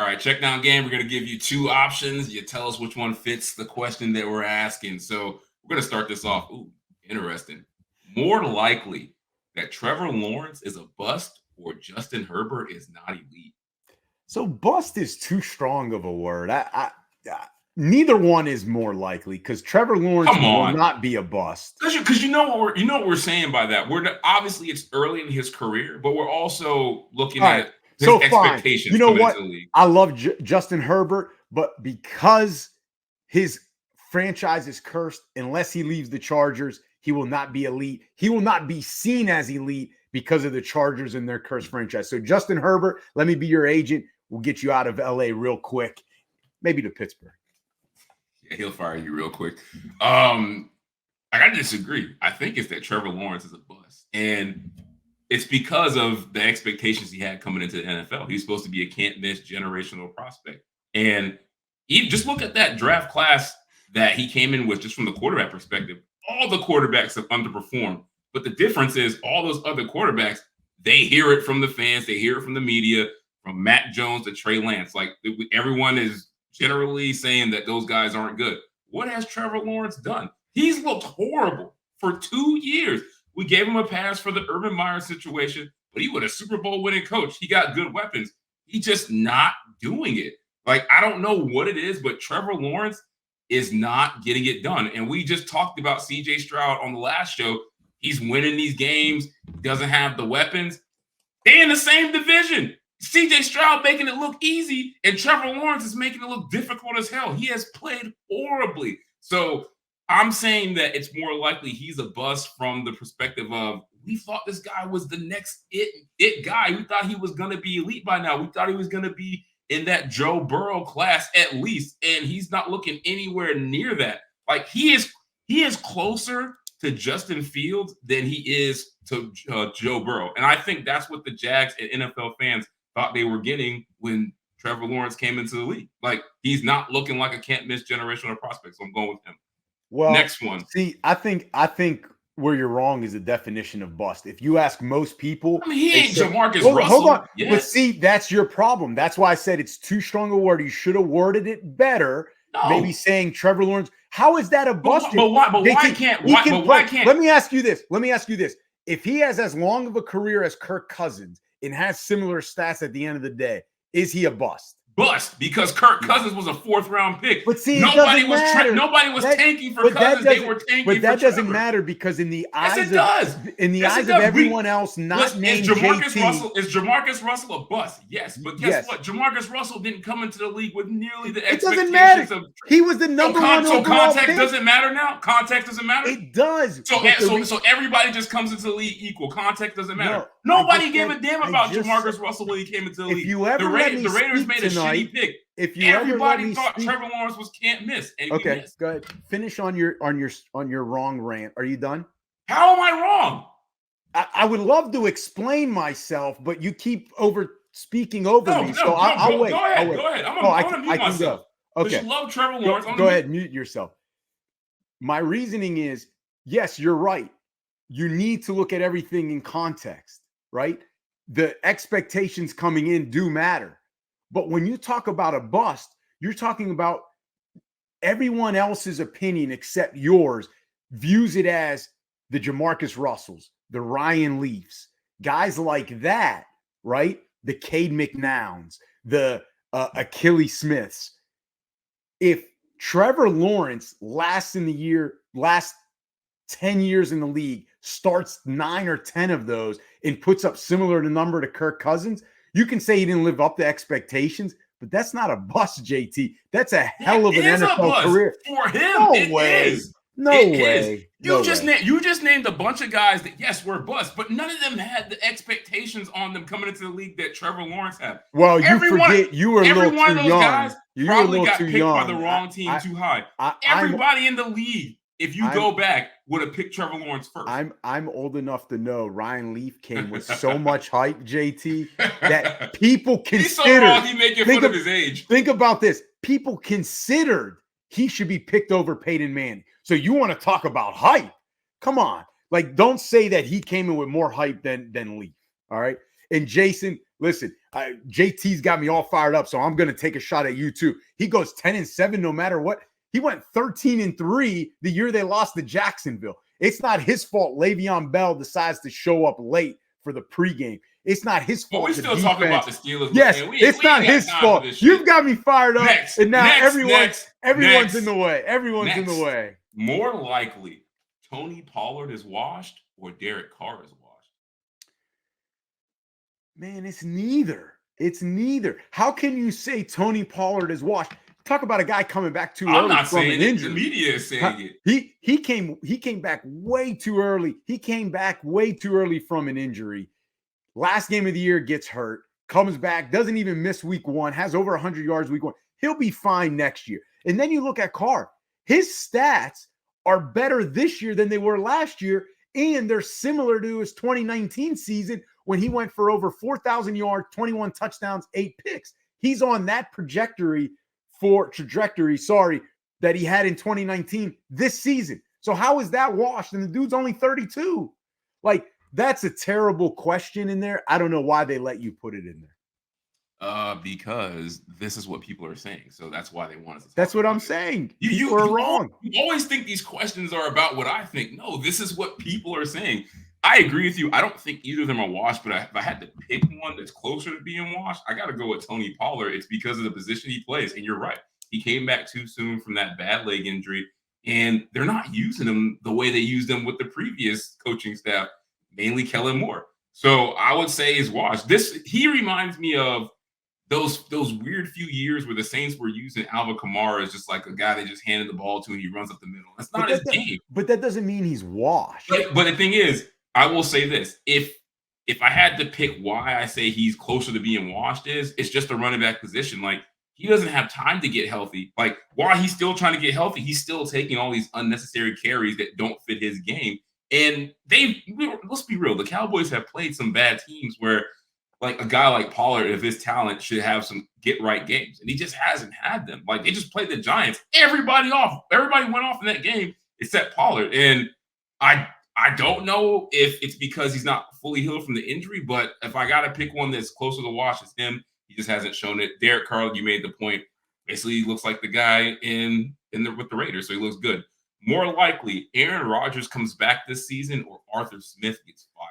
All right, check down game. We're going to give you two options. You tell us which one fits the question that we're asking. So we're going to start this off. Ooh, interesting. More likely that Trevor Lawrence is a bust or Justin Herbert is not elite. So bust is too strong of a word. Neither one is more likely because Trevor Lawrence will not be a bust. Because you know what we're saying by that. Obviously it's early in his career, but we're also looking at his expectations. You know what? I love Justin Herbert, but because his franchise is cursed, unless he leaves the Chargers, he will not be elite. He will not be seen as elite because of the Chargers and their cursed franchise. So Justin Herbert, let me be your agent. We'll get you out of LA real quick, maybe to Pittsburgh. Yeah, he'll fire you real quick. I disagree. I think it's that Trevor Lawrence is a bust. And it's because of the expectations he had coming into the NFL. He's supposed to be a can't-miss generational prospect. And just look at that draft class that he came in with just from the quarterback perspective. All the quarterbacks have underperformed. But the difference is all those other quarterbacks, they hear it from the fans. They hear it from the media, from Mac Jones to Trey Lance. Like, everyone is generally saying that those guys aren't good. What has Trevor Lawrence done? He's looked horrible for 2 years. We gave him a pass for the Urban Meyer situation, but he was a Super Bowl winning coach. He got good weapons. He's just not doing it. Like, I don't know what it is, but Trevor Lawrence is not getting it done. And we just talked about C.J. Stroud on the last show. He's winning these games, doesn't have the weapons. They're in the same division. C.J. Stroud making it look easy, and Trevor Lawrence is making it look difficult as hell. He has played horribly. So I'm saying that it's more likely he's a bust from the perspective of we thought this guy was the next it guy. We thought he was going to be elite by now. We thought he was going to be in that Joe Burrow class at least, and he's not looking anywhere near that. Like, he is closer to Justin Fields than he is to Joe Burrow. And I think that's what the Jags and NFL fans thought they were getting when Trevor Lawrence came into the league. Like, he's not looking like a can't-miss generational prospect, so I'm going with him. Well, next one. See, I think where you're wrong is the definition of bust. If you ask most people, I mean, he ain't Jamarcus Russell. Hold on. Yes. But see, that's your problem. That's why I said it's too strong a word. You should have worded it better. No. Maybe saying Trevor Lawrence. How is that a bust? But why can't? Let me ask you this. If he has as long of a career as Kirk Cousins and has similar stats at the end of the day, is he a bust? Bust, because Kirk Cousins was a 4th-round pick. But see, nobody was tanking for Cousins. They were tanking for Trevor. But that doesn't matter because in the eyes of everyone else, not named JT. Is Jamarcus Russell a bust? Yes, but guess what? Jamarcus Russell didn't come into the league with nearly the expectations of. He was the number one overall pick. So context doesn't matter now. Context doesn't matter. It does. So everybody just comes into the league equal. Context doesn't matter. Nobody gave a damn about Jamarcus Russell when he came into the league. The Raiders made a shitty pick. Everybody thought Trevor Lawrence was can't miss. Okay, go ahead. Finish on your wrong rant. Are you done? How am I wrong? I would love to explain myself, but you keep speaking over me. So I'll wait. Go ahead. I'm going to mute myself. Okay. But you love Trevor Lawrence. Go ahead, mute yourself. My reasoning is, yes, you're right. You need to look at everything in context, right? The expectations coming in do matter. But when you talk about a bust, you're talking about everyone else's opinion except yours views it as the Jamarcus Russells, the Ryan Leafs, guys like that, right? The Cade McNowns, the Achilles Smiths. If Trevor Lawrence lasts 10 years in the league, starts 9 or 10 of those, and puts up similar number to Kirk Cousins, you can say he didn't live up to expectations, but that's not a bust, JT. That's a hell of an NFL career. For him, no way. No way. You just named a bunch of guys that, yes, were bust, but none of them had the expectations on them coming into the league that Trevor Lawrence had. Well, forget you were a little too young. Every one of those guys probably got picked by the wrong team too high. Everybody in the league, if you go back, would have picked Trevor Lawrence first. I'm old enough to know Ryan Leaf came with so much hype, JT, that people considered. He's so wrong, he making fun of his age. Think about this. People considered he should be picked over Peyton Manning. So you want to talk about hype? Come on. Like, don't say that he came in with more hype than Leaf. All right. And Jason, Listen, JT's got me all fired up, so I'm going to take a shot at you too. He goes 10-7 no matter what. He went 13-3 the year they lost to Jacksonville. It's not his fault Le'Veon Bell decides to show up late for the pregame. It's not his fault. But we're still talking about the Steelers. Yes, it's not his fault. You've got me fired up, and now everyone's in the way. Everyone's in the way. More likely, Tony Pollard is washed or Derek Carr is washed. Man, it's neither. It's neither. How can you say Tony Pollard is washed? Talk about a guy coming back too early from an injury. The media is saying it. He came back way too early. He came back way too early from an injury. Last game of the year, gets hurt, comes back, doesn't even miss week 1, has over 100 yards week 1. He'll be fine next year. And then you look at Carr. His stats are better this year than they were last year, and they're similar to his 2019 season when he went for over 4,000 yards, 21 touchdowns, 8 picks. He's on that trajectory that he had in 2019 this season. So how is that washed? And the dude's only 32. Like, that's a terrible question in there. I don't know why they let you put it in there. Because this is what people are saying. So that's why they want us to talk. That's what I'm saying. You are wrong. You always think these questions are about what I think. No, this is what people are saying. I agree with you. I don't think either of them are washed, but if I had to pick one that's closer to being washed, I got to go with Tony Pollard. It's because of the position he plays. And you're right. He came back too soon from that bad leg injury, and they're not using him the way they used him with the previous coaching staff, mainly Kellen Moore. So I would say he's washed. He reminds me of those weird few years where the Saints were using Alvin Kamara as just like a guy they just handed the ball to and he runs up the middle. That's not his game. But that doesn't mean he's washed. But the thing is, I will say this. If I had to pick why I say he's closer to being washed it's just the running back position. Like, he doesn't have time to get healthy. Like, while he's still trying to get healthy, he's still taking all these unnecessary carries that don't fit his game. And let's be real, the Cowboys have played some bad teams where, like, a guy like Pollard, of his talent, should have some get-right games. And he just hasn't had them. Like, they just played the Giants. Everybody went off in that game except Pollard. And I don't know if it's because he's not fully healed from the injury, but if I got to pick one that's closer to wash, it's him. He just hasn't shown it. Derek Carr, you made the point. Basically, he looks like the guy with the Raiders, so he looks good. More likely, Aaron Rodgers comes back this season or Arthur Smith gets fired.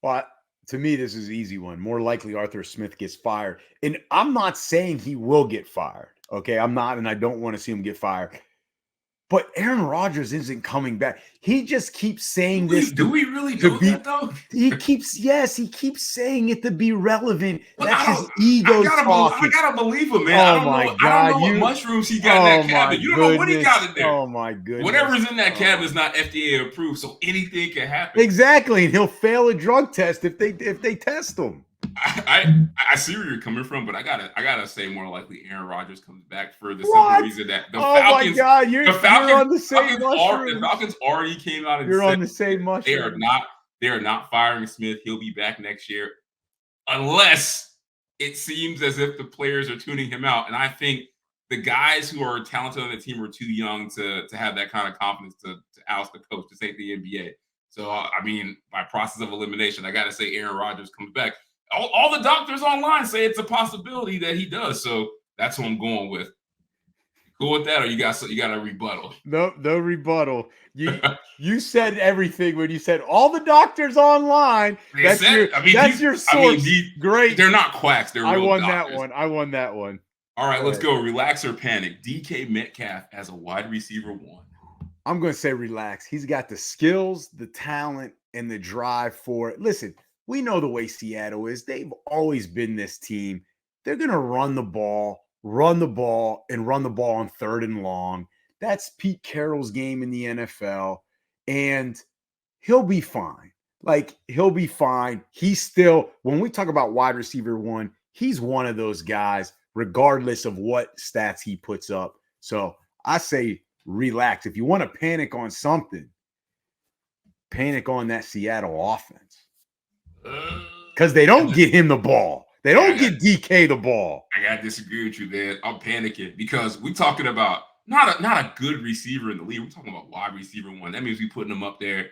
Well, to me, this is an easy one. More likely, Arthur Smith gets fired. And I'm not saying he will get fired. Okay, I'm not, and I don't want to see him get fired. But Aaron Rodgers isn't coming back. He just keeps saying this. Do we really do that, though? He keeps saying it to be relevant. That's his ego talking. I gotta believe him, man. I don't know what mushrooms he got in that cabinet. You don't know what he got in there. Oh my goodness. Whatever's in that cabinet is not FDA approved, so anything can happen. Exactly, and he'll fail a drug test if they test him. I see where you're coming from, but I gotta say more likely Aaron Rodgers comes back for the simple reason that the Falcons. My God, you're on the same mushroom. The Falcons already came out and you're said on the same mushroom. They are not firing Smith. He'll be back next year, unless it seems as if the players are tuning him out. And I think the guys who are talented on the team are too young to have that kind of confidence to oust the coach. This ain't the NBA. So I mean, by process of elimination, I gotta say Aaron Rodgers comes back. All the doctors online say it's a possibility that he does. So that's who I'm going with. Cool with that, or you got a rebuttal? No rebuttal. You said everything when you said all the doctors online. That's your source. Great. They're not quacks. They're real doctors. I won that one. All right, let's go. Relax or panic. DK Metcalf as a wide receiver 1. I'm going to say relax. He's got the skills, the talent, and the drive for it. Listen, we know the way Seattle is. They've always been this team. They're going to run the ball on 3rd and long. That's Pete Carroll's game in the NFL, and he'll be fine. He'll be fine. He's still, when we talk about wide receiver 1, he's one of those guys, regardless of what stats he puts up. So I say relax. If you want to panic on something, panic on that Seattle offense. Because they don't get him the ball. They don't get DK the ball. I gotta disagree with you, man. I'm panicking because we're talking about not a good receiver in the league. We're talking about wide receiver 1. That means we're putting him up there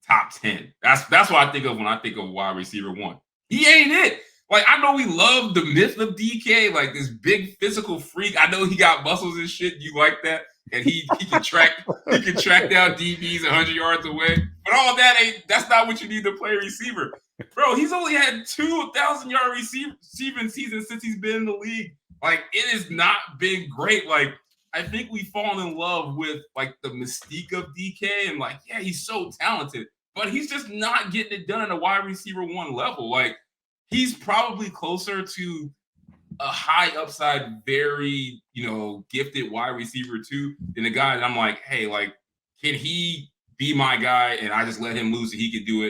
top 10. That's what I think of when I think of wide receiver 1. He ain't it. Like, I know we love the myth of DK, like this big physical freak. I know he got muscles and shit. You like that? And he can track down DBs 100 yards away. But all that's not what you need to play receiver. Bro, he's only had 2,000-yard receiving seasons since he's been in the league. Like, it has not been great. Like, I think we've fallen in love with like the mystique of DK and like, yeah, he's so talented, but he's just not getting it done at a wide receiver one level. Like, he's probably closer to a high upside, very, gifted wide receiver two than a guy that I'm like, hey, like, can he be my guy? And I just let him lose and he can do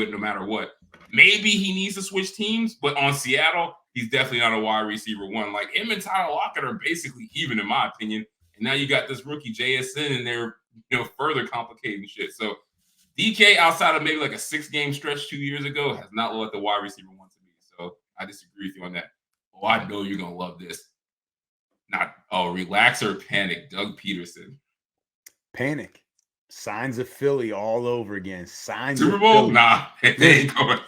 it no matter what. Maybe he needs to switch teams, but on Seattle, he's definitely not a wide receiver one. Like, him and Tyler Lockett are basically even, in my opinion. And now you got this rookie JSN and they're, further complicating shit. So DK, outside of maybe like a 6-game stretch 2 years ago, has not looked like the wide receiver one to me. So I disagree with you on that. Oh, I know you're gonna love this. Relax or panic, Doug Peterson. Panic. Signs of Philly all over again. Signs Super of Bowl? Philly. Nah, it ain't going.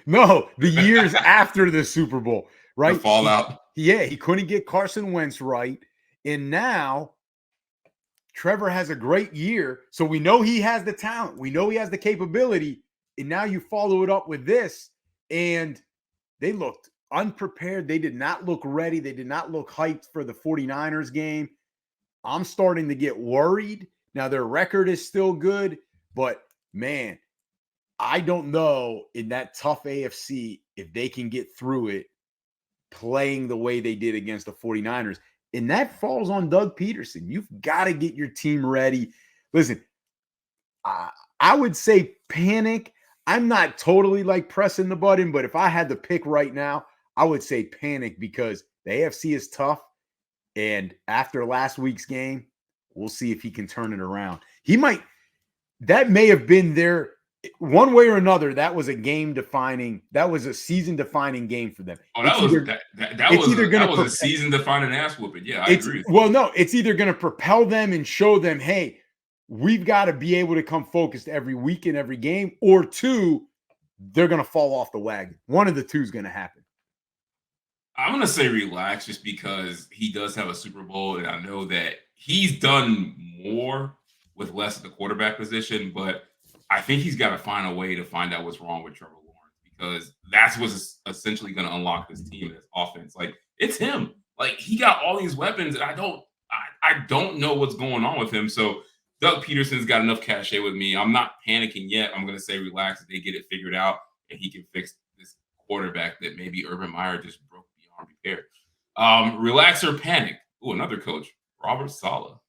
No, the years after the Super Bowl, right? The fallout. He couldn't get Carson Wentz right. And now Trevor has a great year. So we know he has the talent. We know he has the capability. And now you follow it up with this. And they looked unprepared. They did not look ready. They did not look hyped for the 49ers game. I'm starting to get worried. Now, their record is still good. But, man, I don't know in that tough AFC if they can get through it playing the way they did against the 49ers. And that falls on Doug Peterson. You've got to get your team ready. Listen, I would say panic. I'm not totally like pressing the button, but if I had to pick right now, I would say panic because the AFC is tough. And after last week's game, we'll see if he can turn it around. That may have been their one way or another. That was a season-defining game for them. Oh, that was a season-defining ass whooping. Yeah, I agree. Well, no, it's either going to propel them and show them, hey, we've got to be able to come focused every week in every game, or two, they're going to fall off the wagon. One of the two is going to happen. I'm going to say relax just because he does have a Super Bowl, and I know that he's done more with less at the quarterback position, but I think he's got to find a way to find out what's wrong with Trevor Lawrence because that's what's essentially going to unlock this team, this offense. Like, it's him. Like, he got all these weapons, and I don't know what's going on with him. So Doug Peterson's got enough cachet with me. I'm not panicking yet. I'm going to say relax if they get it figured out and he can fix this quarterback that maybe Urban Meyer just broke beyond repair. Relax or panic. Ooh, another coach, Robert Salah.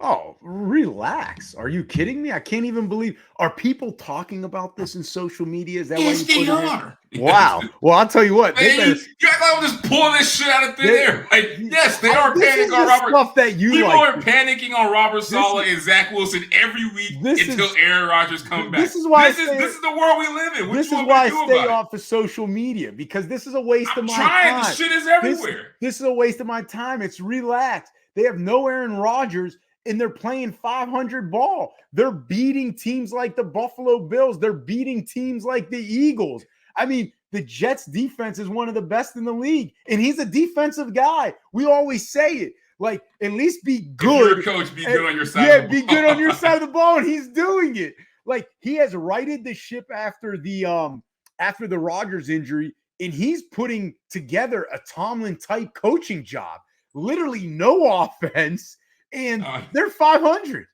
Oh, relax. Are you kidding me? I can't even believe. Are people talking about this in social media? Is that yes, why you they put are. It wow. Well, I'll tell you what. You act like I'm just pulling this shit out of thin air. Like, yes, they are panicking on Robert. Stuff that people are panicking on Robert Salah and Zach Wilson every week until Aaron Rodgers comes back. This is why this is the world we live in. This is why I stay off of social media because this is a waste of my time. The shit is everywhere. This is a waste of my time. It's relaxed. They have no Aaron Rodgers. And they're playing 500 ball. They're beating teams like the Buffalo Bills. They're beating teams like the Eagles. I mean, the Jets defense is one of the best in the league. And he's a defensive guy. We always say it. Like, at least be good. If you're a coach, be good on your side. Yeah, be good on your side of the ball. And he's doing it. Like, he has righted the ship after the Rodgers injury. And he's putting together a Tomlin-type coaching job. Literally no offense. And they're 500.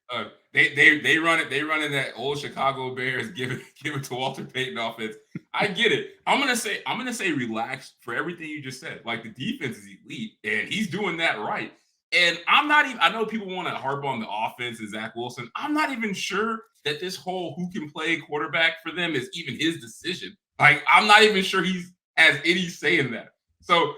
They run it. They run in that old Chicago Bears. Give it to Walter Payton offense. I get it. I'm gonna say relax for everything you just said. Like the defense is elite, and he's doing that right. And I'm not even. I know people want to harp on the offense and Zach Wilson. I'm not even sure that this whole who can play quarterback for them is even his decision. Like I'm not even sure he has any say in that. So.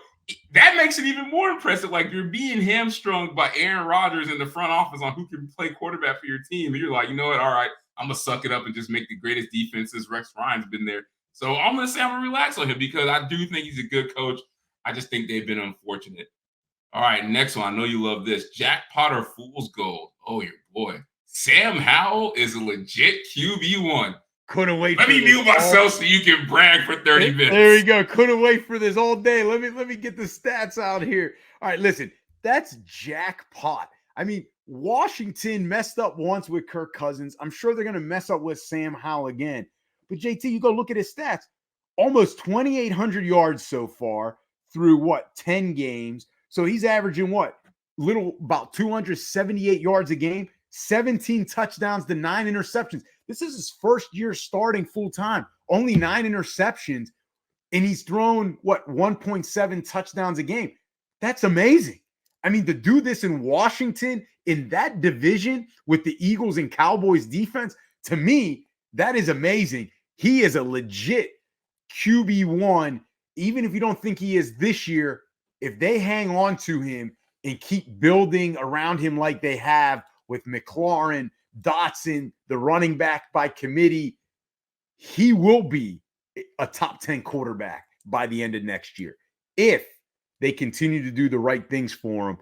That makes it even more impressive. Like you're being hamstrung by Aaron Rodgers in the front office on who can play quarterback for your team. And you're like, you know what? All right, I'm going to suck it up and just make the greatest defenses. Rex Ryan's been there. So I'm going to say I'm going to relax on him because I do think he's a good coach. I just think they've been unfortunate. All right, next one. I know you love this. Jackpot or Fool's Gold. Oh, your boy. Sam Howell is a legit QB1. Couldn't wait. Let me mute myself so you can brag for 30 minutes. There we go. Couldn't wait for this all day. Let me get the stats out here. All right, listen, that's jackpot. I mean, Washington messed up once with Kirk Cousins. I'm sure they're going to mess up with Sam Howell again. But JT, you go look at his stats. Almost 2,800 yards so far through 10 games. So he's averaging about 278 yards a game, 17 touchdowns to 9 interceptions. This is his first year starting full time, only 9 interceptions, and he's thrown 1.7 touchdowns a game. That's amazing. I mean, to do this in Washington, in that division with the Eagles and Cowboys defense, to me, that is amazing. He is a legit QB1, even if you don't think he is this year. If they hang on to him and keep building around him like they have with McLaurin, Dotson, the running back by committee, he will be a top 10 quarterback by the end of next year if they continue to do the right things for him.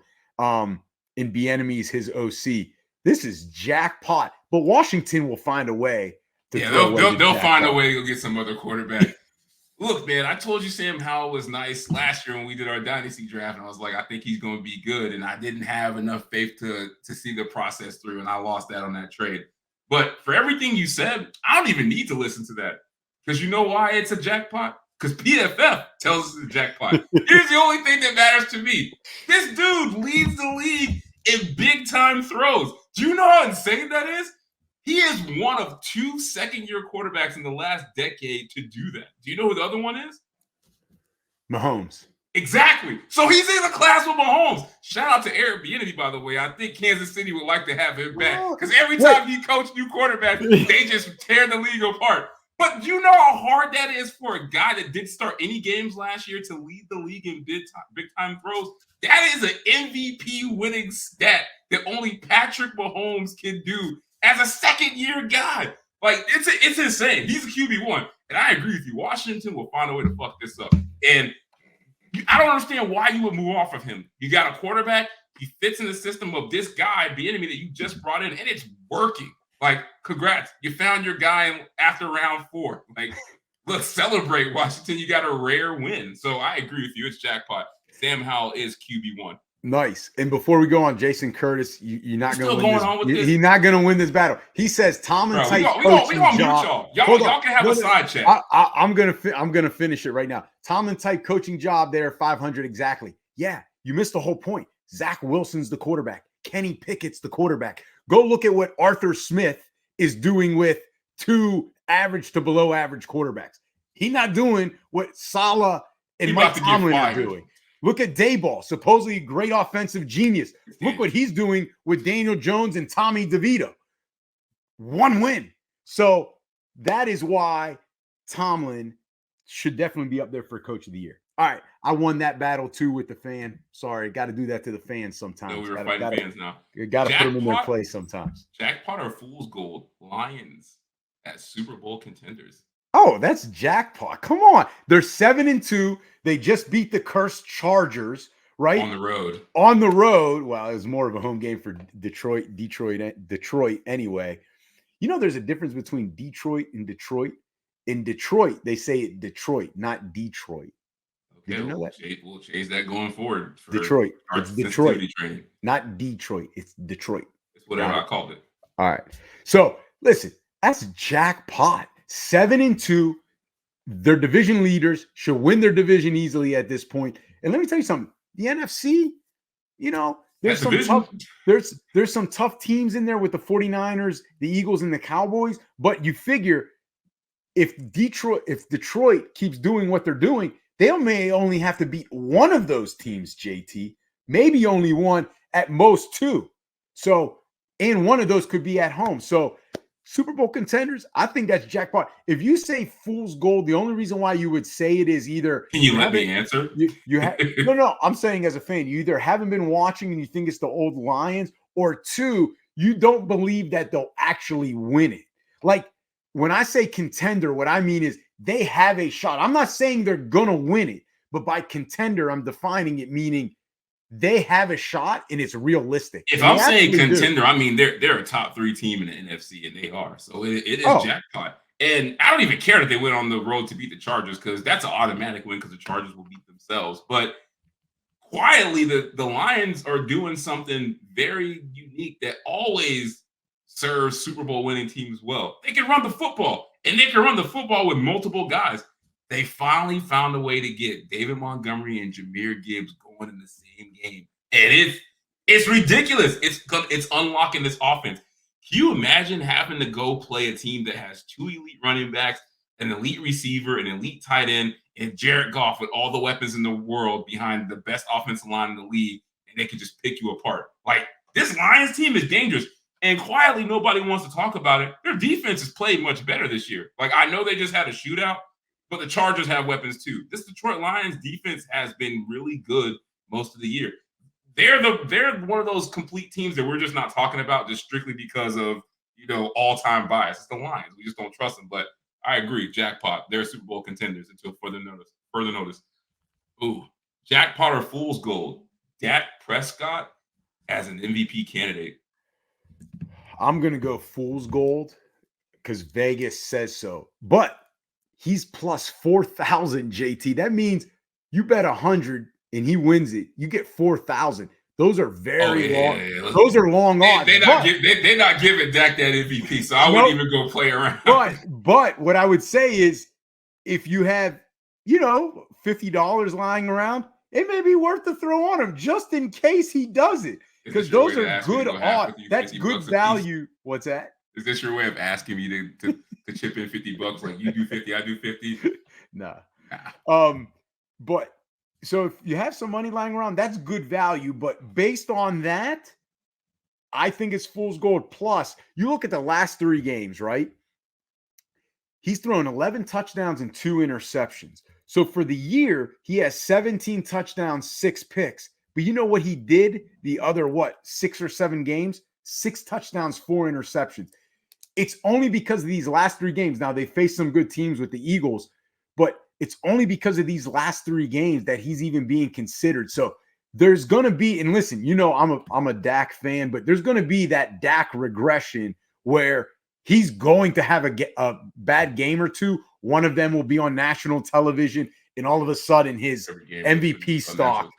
And Bieniemy's his OC. This is jackpot. But Washington will find a way to they'll find a way to get some other quarterback. Look, man, I told you Sam Howell was nice last year when we did our dynasty draft, and I was like, I think he's going to be good, and I didn't have enough faith to see the process through, and I lost that on that trade. But for everything you said, I don't even need to listen to that, because you know why it's a jackpot? Because PFF tells us it's a jackpot. Here's the only thing that matters to me. This dude leads the league in big-time throws. Do you know how insane that is? He is one of 2 second-year quarterbacks in the last decade to do that. Do you know who the other one is? Mahomes. Exactly. So he's in the class with Mahomes. Shout out to Eric Bieniemy, by the way. I think Kansas City would like to have him back because every time he coached new quarterbacks, they just tear the league apart. But do you know how hard that is for a guy that didn't start any games last year to lead the league in big-time throws? That is an MVP winning stat that only Patrick Mahomes can do as a second-year guy. Like, it's insane. He's a QB1. And I agree with you. Washington will find a way to fuck this up. And I don't understand why you would move off of him. You got a quarterback. He fits in the system of this guy, Bieniemy, that you just brought in, and it's working. Like, congrats. You found your guy after round 4. Like, look, celebrate, Washington. You got a rare win. So I agree with you. It's jackpot. Sam Howell is QB1. Nice. And before we go on, Jason Curtis, you're not going to win this. He's not going to win this battle. He says Tomlin type coaching job. Y'all can have a side chat. I'm gonna finish it right now. Tomlin type coaching job there, 500 exactly. Yeah, you missed the whole point. Zach Wilson's the quarterback. Kenny Pickett's the quarterback. Go look at what Arthur Smith is doing with 2 average to below average quarterbacks. He's not doing what Salah and Mike Tomlin are doing. Look at Dayball, supposedly a great offensive genius. Look what he's doing with Daniel Jones and Tommy DeVito. 1 win. So that is why Tomlin should definitely be up there for Coach of the Year. All right, I won that battle too with the fan. Sorry, got to do that to the fans sometimes. No, we're fighting fans now. You got to put them in their place sometimes. Jackpot or Fool's Gold? Lions as Super Bowl contenders. Oh, that's jackpot. Come on. They're 7-2. They just beat the cursed Chargers, right? On the road. Well, it was more of a home game for Detroit anyway. You know, there's a difference between Detroit and Detroit. In Detroit, they say it Detroit, not Detroit. Okay, Did you know that? We'll change that going forward. Detroit. It's Detroit. Not Detroit. It's Detroit. It's whatever I called it. All right. So, listen, that's jackpot. 7-2. Their division leaders should win their division easily at this point. And let me tell you something. The NFC, you know, there's some tough teams in there with the 49ers, the Eagles, and the Cowboys. But you figure if Detroit keeps doing what they're doing, they may only have to beat one of those teams, JT. Maybe only one, at most 2. So, and one of those could be at home. So, Super Bowl contenders, I think that's jackpot. If you say fool's gold, the only reason why you would say it is either can you let me answer? No. I'm saying as a fan, you either haven't been watching and you think it's the old Lions, or 2, you don't believe that they'll actually win it. Like when I say contender, what I mean is they have a shot. I'm not saying they're gonna win it, but by contender, I'm defining it meaning they have a shot and it's realistic. If I'm saying contender, I mean they're a top 3 team in the NFC, and they are. So it is jackpot. And I don't even care that they went on the road to beat the Chargers because that's an automatic win because the Chargers will beat themselves. But quietly, the Lions are doing something very unique that always serves Super Bowl winning teams well. They can run the football, and they can run the football with multiple guys. They finally found a way to get David Montgomery and Jahmyr Gibbs going in the same game. And it's ridiculous. It's unlocking this offense. Can you imagine having to go play a team that has 2 elite running backs, an elite receiver, an elite tight end, and Jared Goff with all the weapons in the world behind the best offensive line in the league, and they can just pick you apart? Like, this Lions team is dangerous. And quietly, nobody wants to talk about it. Their defense has played much better this year. Like, I know they just had a shootout, but the Chargers have weapons too. This Detroit Lions defense has been really good most of the year. They're one of those complete teams that we're just not talking about just strictly because of, all-time bias. It's the Lions. We just don't trust them. But I agree, jackpot. They're Super Bowl contenders until further notice. Ooh, jackpot or fool's gold. Dak Prescott as an MVP candidate. I'm going to go fool's gold because Vegas says so. But he's plus 4,000, JT. That means you bet 100 and he wins it. You get 4,000. Those are very long. Yeah. Those are long odds. They're not giving Dak that MVP, so I wouldn't even go play around. But what I would say is if you have, $50 lying around, it may be worth to throw on him just in case he does it. Because those are good odds. That's good value. What's that? Is this your way of asking me to chip in $50? Like, you do 50, I do 50? Nah. But so if you have some money lying around, that's good value. But based on that, I think it's fool's gold. Plus, you look at the last 3 games, right? He's thrown 11 touchdowns and 2 interceptions. So for the year, he has 17 touchdowns, 6 picks. But you know what he did the other, 6 or 7 games? 6 touchdowns, 4 interceptions. It's only because of these last 3 games. Now, they faced some good teams with the Eagles, but it's only because of these last 3 games that he's even being considered. So there's going to be, and listen, I'm a Dak fan, but there's going to be that Dak regression where he's going to have a bad game or 2. One of them will be on national television, and all of a sudden his MVP stock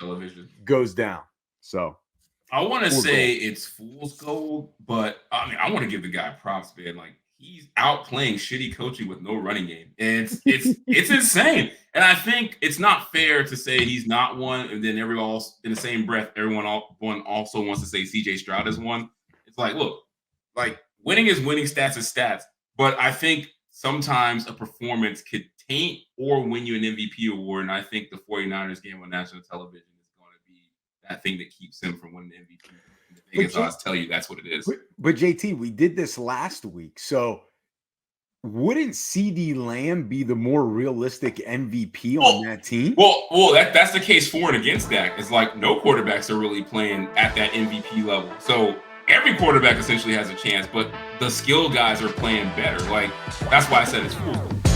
goes down. So I want to say it's fool's gold, but I want to give the guy props, man. Like, he's outplaying shitty coaching with no running game. And it's insane. And I think it's not fair to say he's not one, and then everyone else, in the same breath, everyone also wants to say CJ Stroud is one. It's like, look, like, winning is winning, stats is stats. But I think sometimes a performance could taint or win you an MVP award. And I think the 49ers game on national television is going to be that thing that keeps him from winning the MVP. The Vegas odds tell you that's what it is. But JT, we did this last week. So wouldn't CD Lamb be the more realistic MVP on that team? Well, that's the case for and against Dak. It's like no quarterbacks are really playing at that MVP level. So every quarterback essentially has a chance, but the skill guys are playing better. Like, that's why I said it's fool's gold.